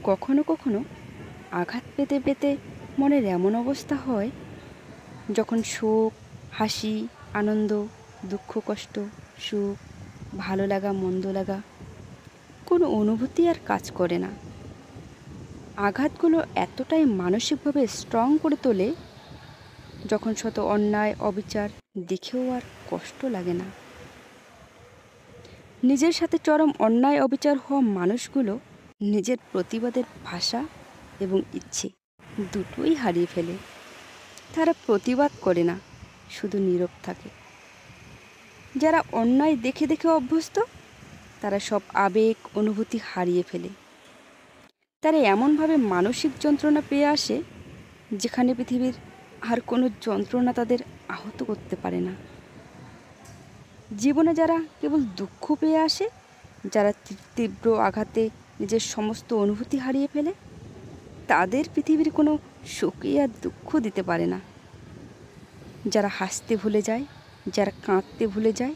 কখনো কখনো আঘাত পেতে পেতে মনের এমন অবস্থা হয় যখন শোক, হাসি, আনন্দ, দুঃখ, কষ্ট, সুখ, ভালো লাগা, মন্দ লাগা কোনো অনুভূতি আর কাজ করে না। আঘাতগুলো এতটাই মানসিকভাবে স্ট্রং করে তোলে যখন শত অন্যায় অবিচার দেখেও আর কষ্ট লাগে না। নিজের সাথে চরম অন্যায় অবিচার হওয়া মানুষগুলো নিজের প্রতিবাদের ভাষা এবং ইচ্ছে দুটোই হারিয়ে ফেলে। তারা প্রতিবাদ করে না, শুধু নীরব থাকে। যারা অন্যায় দেখে দেখে অভ্যস্ত তারা সব আবেগ অনুভূতি হারিয়ে ফেলে। তারা এমনভাবে মানসিক যন্ত্রণা পেয়ে আসে যেখানে পৃথিবীর আর কোনো যন্ত্রণা তাদের আহত করতে পারে না। জীবনে যারা কেবল দুঃখ পেয়ে আসে, যারা তীব্র আঘাতে নিজের সমস্ত অনুভূতি হারিয়ে ফেলে, তাদের পৃথিবীর কোনো সুখই আর দুঃখ দিতে পারে না। যারা হাসতে ভুলে যায়, যারা কাঁদতে ভুলে যায়,